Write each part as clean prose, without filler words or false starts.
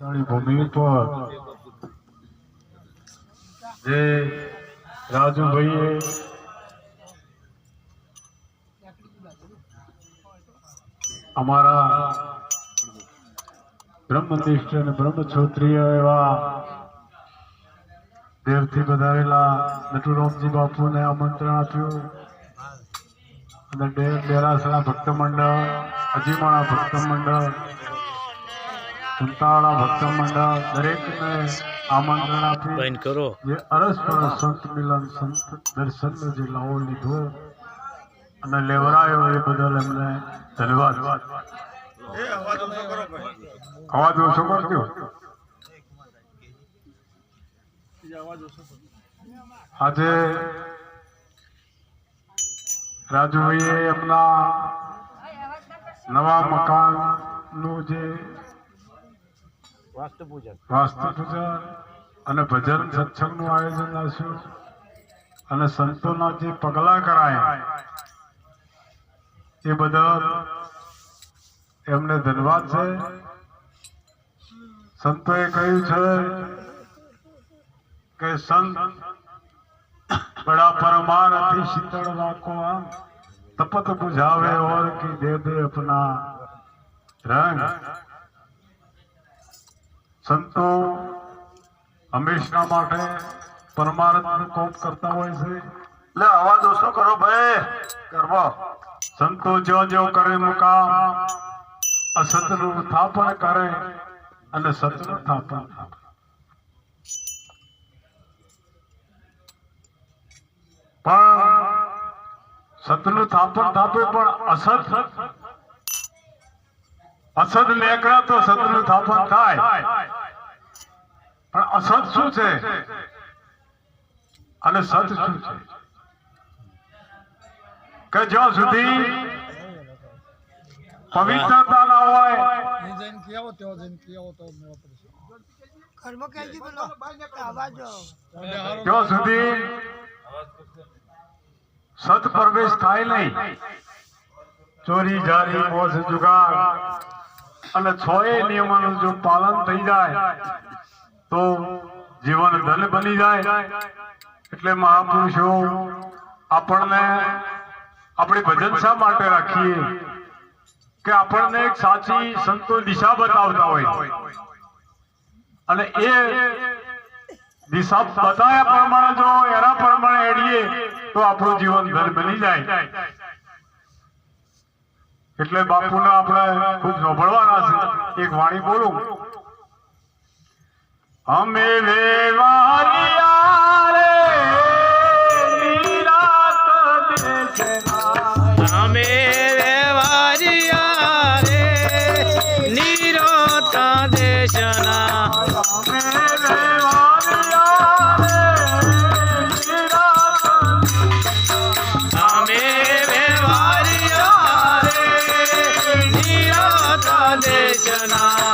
ભૂમિ પર જે રાજુભાઈએ અમારા બ્રહ્મનિષ્ઠ અને બ્રહ્મક્ષત્રિય એવા દેવથી વધારેલા નટુરામજી બાપુને આમંત્રણ આપ્યું અને ડેરાસણા ભક્ત મંડળ, અજીમાણા ભક્ત મંડળ, સંતાવાળા ભક્ત મંડળ દરેકને આમંત્રણ આપ્યું. જે અરસપરસ સંત મિલન સંત દર્શનનો જે લાવો લીધો અને લેવરાયો એ બદલ એમને ધન્યવાદ. અવાજ ઓછો કરજો. આજે રાજુભાઈએ એમના નવા મકાનનું જે વાસ્તુ પૂજન અને ભજન સત્સંગનું આયોજન રાખ્યું અને સંતોના જે પગલા કરાયા એ બદલ એમને ધન્યવાદ છે. સંતોએ કહ્યું છે કે સંત બડા પરમાર અતિ શીતળ રાખો આમ તપત બુझावे और की दे दे अपना रंग. સંતો હંમેશના માટે પરમાર્થનું કોપ કરતા હોય છે. એટલે અવાજ ઓછો કરો ભાઈ. કરવો સંતો જો કરે મુકામ અસતનું સ્થાપન કરે અને સતનું સ્થાપન થાય. પણ સતનું સ્થાપન થાપે પણ અસત નીકળે તો સતનું સ્થાપન થાય. પણ અસત શું છે અને સત શું છે કે જ્યાં સુધી પવિત્રતા ના હોય ત્યાં સુધી સત પ્રવેશ થાય નહીં. ચોરી જારી મોજ જુગાર અને છોએ નિયમોનું જો પાલન થઈ જાય તો જીવન ધન બની જાય. એટલે મહાપુરુષો આપણને આપણી ભજન શા માટે રાખીએ કે આપણને એક સાચી સંતો દિશા બતાવતા હોય અને એ દિશા બતાવ્યા પ્રમાણે જો એના પ્રમાણે હેડીએ તો આપણું જીવન ધન બની જાય. એટલે બાપુને આપણે ખૂબ સાંભળવાના છે. એક વાણી બોલું. અમે વેવારિયા રે નિરાત દેશના, અમે વેવારિયા રે નિરાત દેશના, અમે વેવારિયા રે નિરાત, અમે વેવારિયા રે નિરાત દેશના.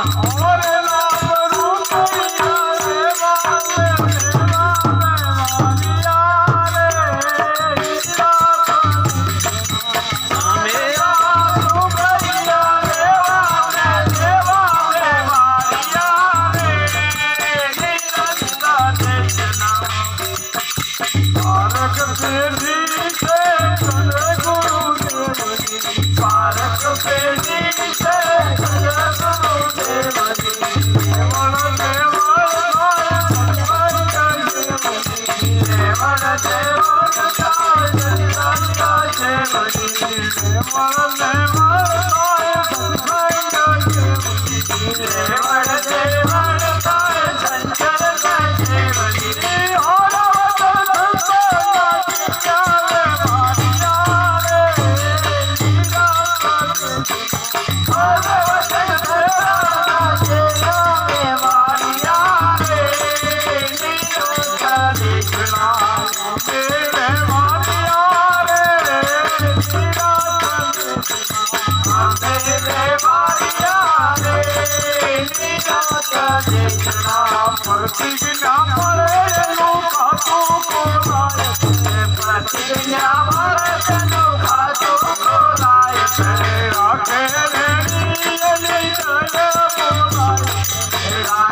રાકે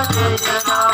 Krishna